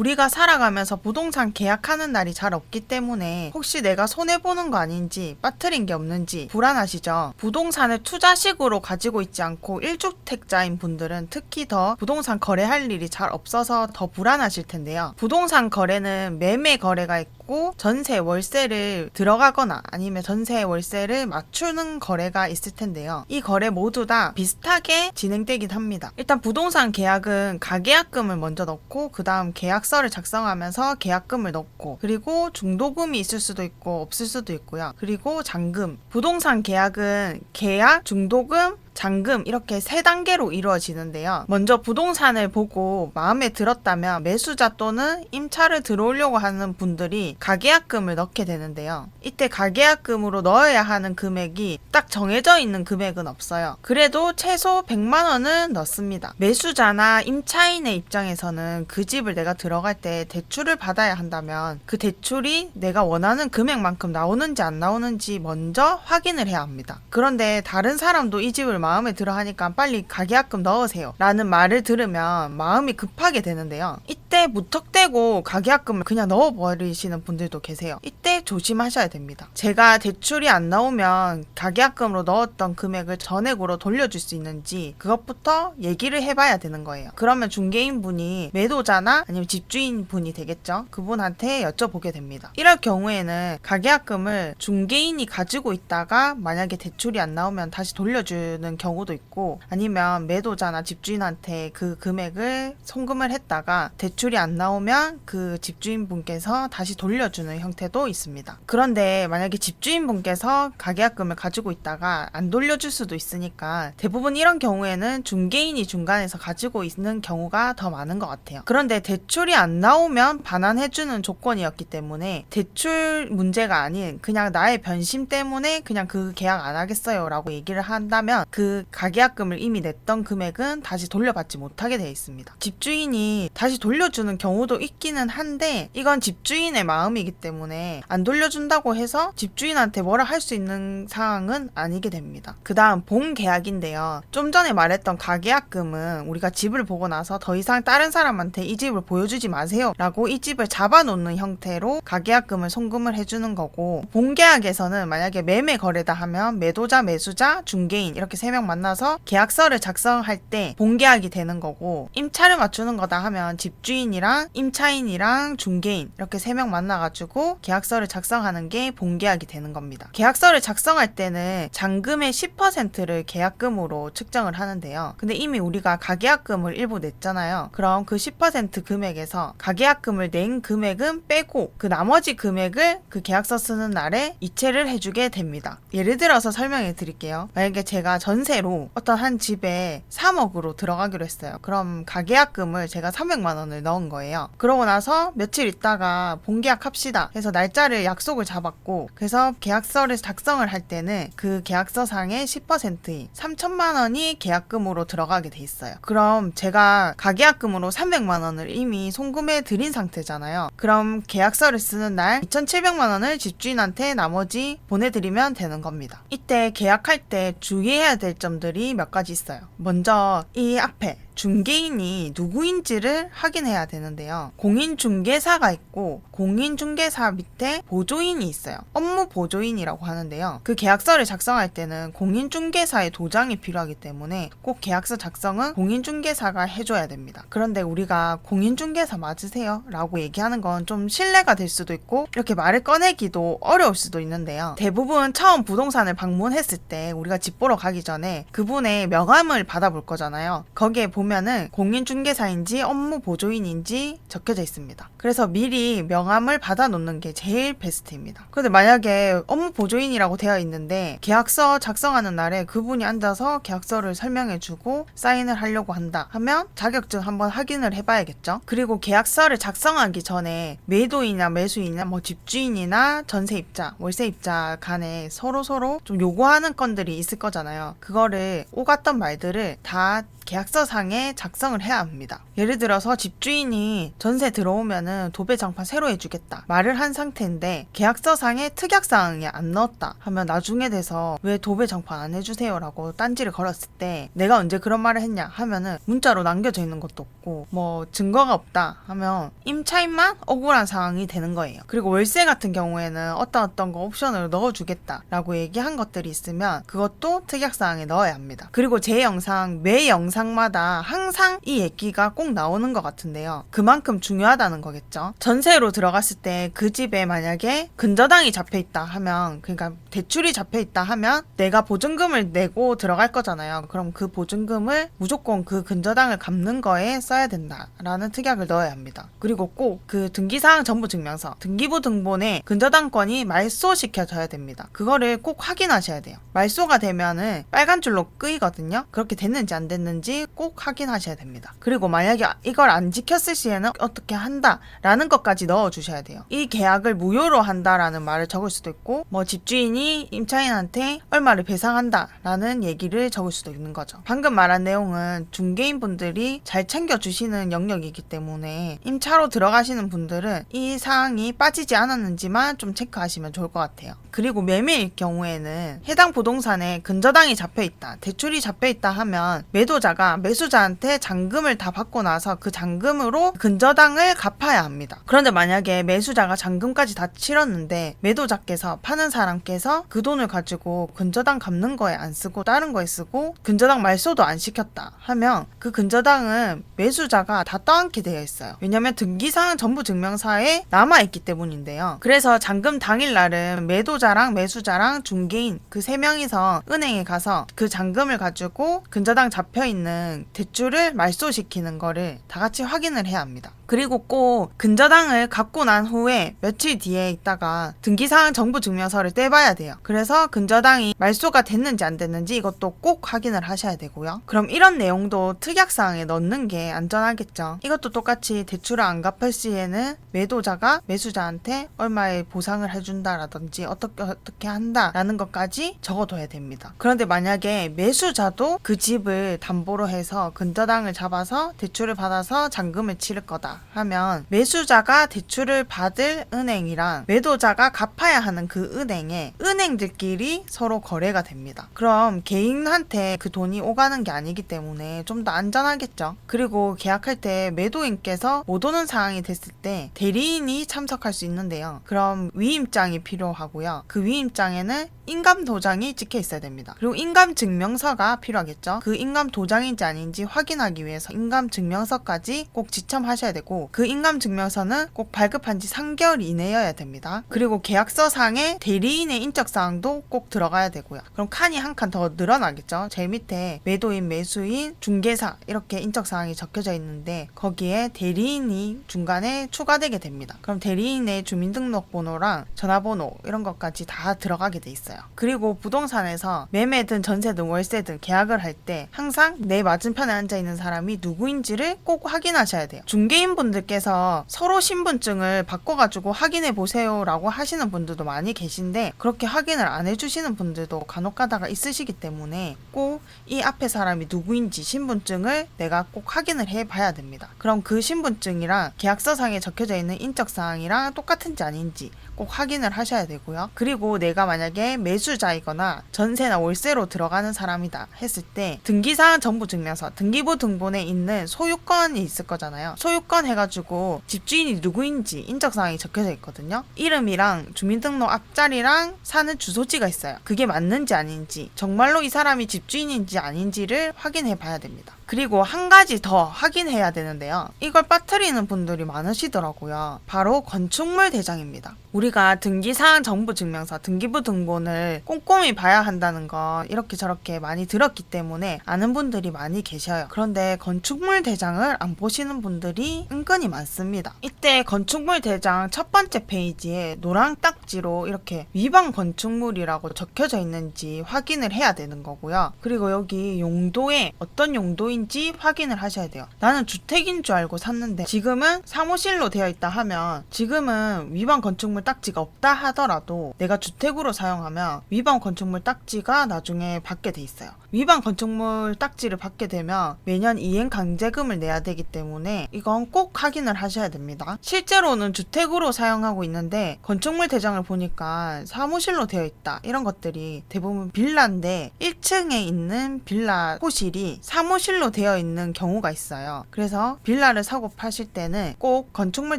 우리가 살아가면서 부동산 계약하는 날이 잘 없기 때문에 혹시 내가 손해보는 거 아닌지 빠뜨린 게 없는지 불안하시죠? 부동산을 투자식으로 가지고 있지 않고 1주택자인 분들은 특히 더 부동산 거래할 일이 잘 없어서 더 불안하실 텐데요. 부동산 거래는 매매 거래가 있고 전세 월세를 들어가거나 아니면 전세 월세를 맞추는 거래가 있을 텐데요. 이 거래 모두 다 비슷하게 진행되긴 합니다. 일단 부동산 계약은 가계약금을 먼저 넣고 그 다음 계약서를 작성하면서 계약금을 넣고 그리고 중도금이 있을 수도 있고 없을 수도 있고요. 그리고 잔금. 부동산 계약은 계약, 중도금, 잔금 이렇게 세 단계로 이루어지는데요. 먼저 부동산을 보고 마음에 들었다면 매수자 또는 임차를 들어오려고 하는 분들이 가계약금을 넣게 되는데요. 이때 가계약금으로 넣어야 하는 금액이 딱 정해져 있는 금액은 없어요. 그래도 최소 100만 원은 넣습니다. 매수자나 임차인의 입장에서는 그 집을 내가 들어갈 때 대출을 받아야 한다면 그 대출이 내가 원하는 금액만큼 나오는지 안 나오는지 먼저 확인을 해야 합니다. 그런데 다른 사람도 이 집을 마음에 들어 하니까 빨리 가계약금 넣으세요 라는 말을 들으면 마음이 급하게 되는데요. 이때 무턱대고 가계약금을 그냥 넣어버리시는 분들도 계세요. 이때 조심하셔야 됩니다. 제가 대출이 안 나오면 가계약금으로 넣었던 금액을 전액으로 돌려줄 수 있는지 그것부터 얘기를 해봐야 되는 거예요. 그러면 중개인분이 매도자나 아니면 집주인분이 되겠죠. 그분한테 여쭤보게 됩니다. 이럴 경우에는 가계약금을 중개인이 가지고 있다가 만약에 대출이 안 나오면 다시 돌려주는 경우도 있고 아니면 매도자나 집주인한테 그 금액을 송금을 했다가 대출이 안 나오면 그 집주인분께서 다시 돌려주는 형태도 있습니다. 그런데 만약에 집주인분께서 가계약금을 가지고 있다가 안 돌려줄 수도 있으니까 대부분 이런 경우에는 중개인이 중간에서 가지고 있는 경우가 더 많은 것 같아요. 그런데 대출이 안 나오면 반환해주는 조건이었기 때문에 대출 문제가 아닌 그냥 나의 변심 때문에 그냥 그 계약 안 하겠어요 라고 얘기를 한다면 그 가계약금을 이미 냈던 금액은 다시 돌려받지 못하게 되어 있습니다. 집주인이 다시 돌려주는 경우도 있기는 한데 이건 집주인의 마음이기 때문에 안 돌려준다고 해서 집주인한테 뭐라 할 수 있는 상황은 아니게 됩니다. 그 다음 본계약인데요. 좀 전에 말했던 가계약금은 우리가 집을 보고 나서 더 이상 다른 사람한테 이 집을 보여주지 마세요 라고 이 집을 잡아놓는 형태로 가계약금을 송금을 해주는 거고 본계약에서는 만약에 매매 거래다 하면 매도자, 매수자, 중개인 이렇게 3명 만나서 계약서를 작성할 때 본계약이 되는 거고 임차를 맞추는 거다 하면 집주인이랑 임차인이랑 중개인 이렇게 3명 만나가지고 계약서를 작성하는 게 본계약이 되는 겁니다. 계약서를 작성할 때는 잔금의 10%를 계약금으로 측정을 하는데요. 근데 이미 우리가 가계약금을 일부 냈잖아요. 그럼 그 10% 금액에서 가계약금을 낸 금액은 빼고 그 나머지 금액을 그 계약서 쓰는 날에 이체를 해주게 됩니다. 예를 들어서 설명해 드릴게요. 만약에 제가 전세로 어떤 한 집에 3억으로 들어가기로 했어요. 그럼 가계약금을 제가 300만 원을 넣은 거예요. 그러고 나서 며칠 있다가 본계약 합시다 해서 날짜를 약속을 잡았고 그래서 계약서를 작성을 할 때는 그 계약서상의 10%인 3천만 원이 계약금으로 들어가게 돼 있어요. 그럼 제가 가계약금으로 300만 원을 이미 송금해 드린 상태잖아요. 그럼 계약서를 쓰는 날 2,700만 원을 집주인한테 나머지 보내드리면 되는 겁니다. 이때 계약할 때 주의해야 될 점들이 몇 가지 있어요. 먼저 이 앞에 중개인이 누구인지를 확인해야 되는데요. 공인중개사가 있고 공인중개사 밑에 보조인이 있어요. 업무 보조인이라고 하는데요. 그 계약서를 작성할 때는 공인중개사의 도장이 필요하기 때문에 꼭 계약서 작성은 공인중개사가 해줘야 됩니다. 그런데 우리가 공인중개사 맞으세요? 라고 얘기하는 건 좀 신뢰가 될 수도 있고 이렇게 말을 꺼내기도 어려울 수도 있는데요. 대부분 처음 부동산을 방문했을 때 우리가 집 보러 가기 전에 그분의 명함을 받아볼 거잖아요. 거기에 보면은 공인중개사인지 업무 보조인인지 적혀져 있습니다. 그래서 미리 명함을 받아 놓는 게 제일 베스트입니다. 근데 만약에 업무 보조인이라고 되어 있는데 계약서 작성하는 날에 그분이 앉아서 계약서를 설명해주고 사인을 하려고 한다 하면 자격증 한번 확인을 해봐야겠죠. 그리고 계약서를 작성하기 전에 매도인이나 매수인이나 뭐 집주인이나 전세입자, 월세입자 간에 서로 좀 요구하는 건들이 있을 거잖아요. 그거를 오갔던 말들을 다 계약서상에 작성을 해야 합니다. 예를 들어서 집주인이 전세 들어오면은 도배장판 새로 해주겠다 말을 한 상태인데 계약서상에 특약사항에 안 넣었다 하면 나중에 돼서 왜 도배장판 안 해주세요 라고 딴지를 걸었을 때 내가 언제 그런 말을 했냐 하면은 문자로 남겨져 있는 것도 없고 뭐 증거가 없다 하면 임차인만 억울한 상황이 되는 거예요. 그리고 월세 같은 경우에는 어떤 거 옵션으로 넣어주겠다 라고 얘기한 것들이 있으면 그것도 특약사항에 넣어야 합니다. 그리고 제 영상 매 영상마다 항상 이 얘기가 꼭 나오는 것 같은데요. 그만큼 중요하다는 거겠죠. 전세로 들어갔을 때 그 집에 만약에 근저당이 잡혀있다 하면, 그러니까 대출이 잡혀있다 하면 내가 보증금을 내고 들어갈 거잖아요. 그럼 그 보증금을 무조건 그 근저당을 갚는 거에 써야 된다라는 특약을 넣어야 합니다. 그리고 꼭 그 등기사항 전부증명서, 등기부 등본에 근저당권이 말소시켜져야 됩니다. 그거를 꼭 확인하셔야 돼요. 말소가 되면은 빨간 줄로 끄이거든요. 그렇게 됐는지 안 됐는지 꼭 확인하셔야 됩니다. 그리고 만약에 이걸 안 지켰을 시에는 어떻게 한다라는 것까지 넣어주셔야 돼요. 이 계약을 무효로 한다라는 말을 적을 수도 있고, 뭐 집주인이 임차인한테 얼마를 배상한다라는 얘기를 적을 수도 있는 거죠. 방금 말한 내용은 중개인 분들이 잘 챙겨주시는 영역이기 때문에 임차로 들어가시는 분들은 이 사항이 빠지지 않았는지만 좀 체크하시면 좋을 것 같아요. 그리고 매매일 경우에는 해당 부동산에 근저당이 잡혀있다, 대출이 잡혀있다 하면 매도자가 매수자한테 잔금을 다 받고 나서 그 잔금으로 근저당을 갚아야 합니다. 그런데 만약에 매수자가 잔금까지 다 치렀는데 매도자께서, 파는 사람께서 그 돈을 가지고 근저당 갚는 거에 안 쓰고 다른 거에 쓰고 근저당 말소도 안 시켰다 하면 그 근저당은 매수자가 다 떠안게 되어 있어요. 왜냐면 등기사항 전부증명서에 남아있기 때문인데요. 그래서 잔금 당일날은 매도자랑 매수자랑 중개인 그 3명이서 은행에 가서 그 잔금을 가지고 근저당 잡혀있는 대출을 말소시키는 거를 다 같이 확인을 해야 합니다. 그리고 꼭 근저당을 갖고 난 후에 며칠 뒤에 있다가 등기사항 정부증명서를 떼봐야 돼요. 그래서 근저당이 말소가 됐는지 안 됐는지 이것도 꼭 확인을 하셔야 되고요. 그럼 이런 내용도 특약사항에 넣는 게 안전하겠죠. 이것도 똑같이 대출을 안 갚을 시에는 매도자가 매수자한테 얼마의 보상을 해준다라든지 어떻게 한다라는 것까지 적어둬야 됩니다. 그런데 만약에 매수자도 그 집을 담보로 해서 근저당을 잡아서 대출을 받아서 잔금을 치를 거다 하면 매수자가 대출을 받을 은행이랑 매도자가 갚아야 하는 그 은행에 은행들끼리 서로 거래가 됩니다. 그럼 개인한테 그 돈이 오가는 게 아니기 때문에 좀 더 안전하겠죠. 그리고 계약할 때 매도인께서 못 오는 상황이 됐을 때 대리인이 참석할 수 있는데요. 그럼 위임장이 필요하고요. 그 위임장에는 인감 도장이 찍혀 있어야 됩니다. 그리고 인감 증명서가 필요하겠죠. 그 인감 도장인지 아닌지 확인하기 위해서 인감 증명서까지 꼭 지참하셔야 되고, 그 인감 증명서는 꼭 발급한 지 3개월 이내여야 됩니다. 그리고 계약서상에 대리인의 인적사항도 꼭 들어가야 되고요. 그럼 칸이 한 칸 더 늘어나겠죠. 제일 밑에 매도인, 매수인, 중개사 이렇게 인적사항이 적혀져 있는데 거기에 대리인이 중간에 추가되게 됩니다. 그럼 대리인의 주민등록번호랑 전화번호 이런 것까지 다 들어가게 돼 있어요. 그리고 부동산에서 매매든 전세든 월세든 계약을 할 때 항상 내 맞은편에 앉아있는 사람이 누구인지를 꼭 확인하셔야 돼요. 중개인 분들께서 서로 신분증을 바꿔가지고 확인해 보세요 라고 하시는 분들도 많이 계신데 그렇게 확인을 안 해주시는 분들도 간혹 가다가 있으시기 때문에 꼭 이 앞에 사람이 누구인지 신분증을 내가 꼭 확인을 해 봐야 됩니다. 그럼 그 신분증이랑 계약서상에 적혀져 있는 인적사항이랑 똑같은지 아닌지 꼭 확인을 하셔야 되고요. 그리고 내가 만약에 매수자이거나 전세나 월세로 들어가는 사람이다 했을 때 등기사항 전부증명서, 등기부 등본에 있는 소유권이 있을 거잖아요. 소유권 해가지고 집주인이 누구인지 인적사항이 적혀져 있거든요. 이름이랑 주민등록 앞자리랑 사는 주소지가 있어요. 그게 맞는지 아닌지, 정말로 이 사람이 집주인인지 아닌지를 확인해 봐야 됩니다. 그리고 한 가지 더 확인해야 되는데요. 이걸 빠뜨리는 분들이 많으시더라고요. 바로 건축물 대장입니다. 우리가 등기사항 정부증명서, 등기부 등본을 꼼꼼히 봐야 한다는 거 이렇게 저렇게 많이 들었기 때문에 아는 분들이 많이 계셔요. 그런데 건축물 대장을 안 보시는 분들이 은근히 많습니다. 이때 건축물 대장 첫 번째 페이지에 노란 딱지로 이렇게 위반 건축물이라고 적혀져 있는지 확인을 해야 되는 거고요. 그리고 여기 용도에 어떤 용도인지 주택인지 확인을 하셔야 돼요. 나는 주택인 줄 알고 샀는데 지금은 사무실로 되어 있다 하면, 지금은 위반 건축물 딱지가 없다 하더라도 내가 주택으로 사용하면 위반 건축물 딱지가 나중에 받게 돼 있어요. 위반 건축물 딱지를 받게 되면 매년 이행 강제금을 내야 되기 때문에 이건 꼭 확인을 하셔야 됩니다. 실제로는 주택으로 사용하고 있는데 건축물 대장을 보니까 사무실로 되어 있다, 이런 것들이 대부분 빌라인데 1층에 있는 빌라 호실이 사무실로 되어 있는 경우가 있어요. 그래서 빌라를 사고 파실 때는 꼭 건축물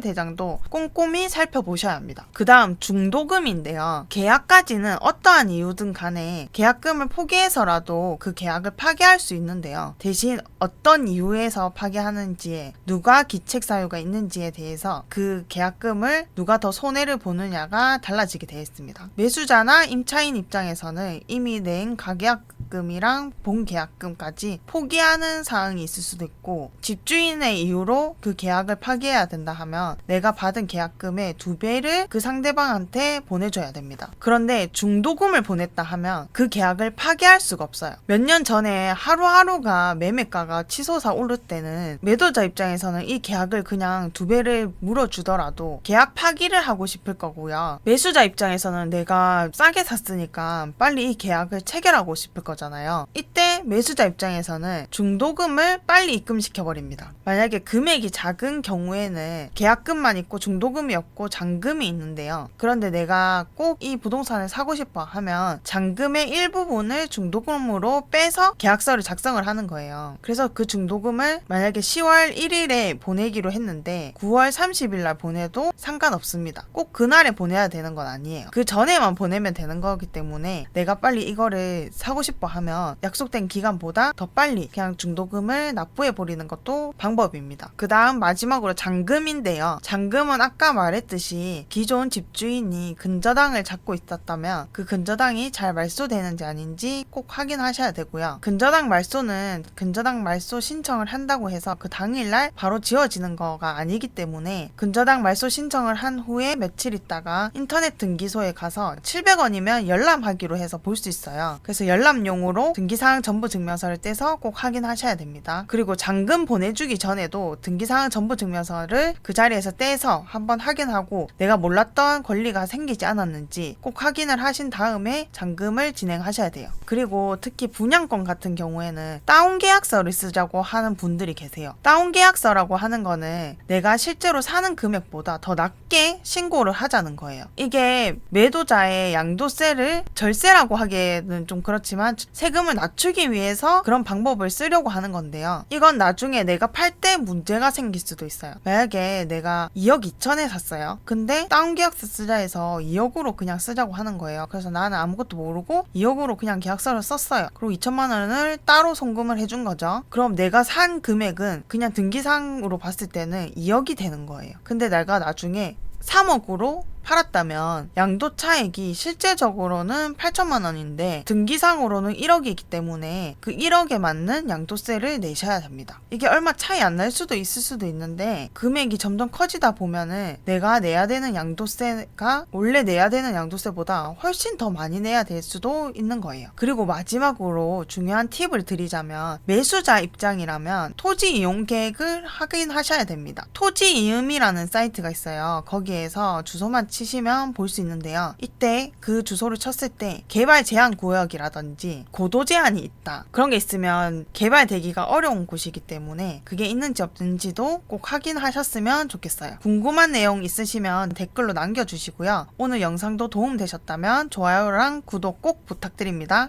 대장도 꼼꼼히 살펴보셔야 합니다. 그 다음 중도금인데요. 계약까지는 어떠한 이유든 간에 계약금을 포기해서라도 그 계약을 파기할 수 있는데요. 대신 어떤 이유에서 파기하는지에, 누가 기책 사유가 있는지에 대해서 그 계약금을 누가 더 손해를 보느냐가 달라지게 되어 있습니다. 매수자나 임차인 입장에서는 이미 낸 가계약금이랑 본계약금까지 포기하는 사항이 있을 수도 있고, 집주인의 이유로 그 계약을 파기해야 된다 하면 내가 받은 계약금의 2배를 그 상대방한테 보내줘야 됩니다. 그런데 중도금을 보냈다 하면 그 계약을 파기할 수가 없어요. 몇 년 전에 하루하루가 매매가가 치솟아 오를 때는 매도자 입장에서는 이 계약을 그냥 2배를 물어주더라도 계약 파기를 하고 싶을 거고요. 매수자 입장에서는 내가 싸게 샀으니까 빨리 이 계약을 체결하고 싶을 거잖아요. 이때 매수자 입장에서는 중도금을 빨리 입금시켜버립니다. 만약에 금액이 작은 경우에는 계약금만 있고 중도금이 없고 잔금이 있는데요. 그런데 내가 꼭 이 부동산을 사고 싶어 하면 잔금의 일부분을 중도금으로 빼서 계약서를 작성을 하는 거예요. 그래서 그 중도금을 만약에 10월 1일에 보내기로 했는데 9월 30일 날 보내도 상관없습니다. 꼭 그날에 보내야 되는 건 아니에요. 그 전에만 보내면 되는 거기 때문에 내가 빨리 이거를 사고 싶어 하면 약속된 기간보다 더 빨리 그냥 중도금을 납부해 버리는 것도 방법입니다. 그 다음 마지막으로 잔금인데요. 잔금은 아까 말했듯이 기존 집주인이 근저당을 잡고 있었다면 그 근저당이 잘 말소되는지 아닌지 꼭 확인하셔야 되고요. 근저당 말소는 근저당 말소 신청을 한다고 해서 그 당일날 바로 지워지는 거가 아니기 때문에 근저당 말소 신청을 한 후에 며칠 있다가 인터넷 등기소에 가서 700원이면 열람하기로 해서 볼 수 있어요. 그래서 열람용으로 등기사항 전부 증명서를 떼서 꼭 확인하셔야 됩니다. 그리고 잔금 보내주기 전에도 등기사항 전부 증명서를 그 자리에서 떼서 한번 확인하고 내가 몰랐던 권리가 생기지 않았는지 꼭 확인을 하신 다음에 잔금을 진행하셔야 돼요. 그리고 특히 분양권 같은 경우에는 다운 계약서를 쓰자고 하는 분들이 계세요. 다운 계약서라고 하는 거는 내가 실제로 사는 금액보다 더 낮게 신고를 하자는 거예요. 이게 매도자의 양도세를 절세라고 하기에는 좀 그렇지만 세금을 낮추기 위해서 그런 방법을 쓰려고 하는 건데요. 이건 나중에 내가 팔 때 문제가 생길 수도 있어요. 만약에 내가 2억 2천에 샀어요. 근데 다운 계약서 쓰자 해서 2억으로 그냥 쓰자고 하는 거예요. 그래서 나는 아무것도 모르고 2억으로 그냥 계약서를 썼어요. 그리고 2천만 원을 따로 송금을 해준 거죠. 그럼 내가 산 금액은 그냥 등기상으로 봤을 때는 2억이 되는 거예요. 근데 내가 나중에 3억으로 팔았다면 양도 차액이 실제적으로는 8천만 원인데 등기상으로는 1억이기 때문에 그 1억에 맞는 양도세를 내셔야 됩니다. 이게 얼마 차이 안 날 수도 있을 수도 있는데 금액이 점점 커지다 보면은 내가 내야 되는 양도세가 원래 내야 되는 양도세보다 훨씬 더 많이 내야 될 수도 있는 거예요. 그리고 마지막으로 중요한 팁을 드리자면 매수자 입장이라면 토지 이용 계획을 확인하셔야 됩니다. 토지이음이라는 사이트가 있어요. 거기에서 주소만 치시면 볼 수 있는데요. 이때 그 주소를 쳤을 때 개발 제한 구역이라든지 고도 제한이 있다, 그런 게 있으면 개발되기가 어려운 곳이기 때문에 그게 있는지 없는지도 꼭 확인하셨으면 좋겠어요. 궁금한 내용 있으시면 댓글로 남겨주시고요. 오늘 영상도 도움되셨다면 좋아요랑 구독 꼭 부탁드립니다.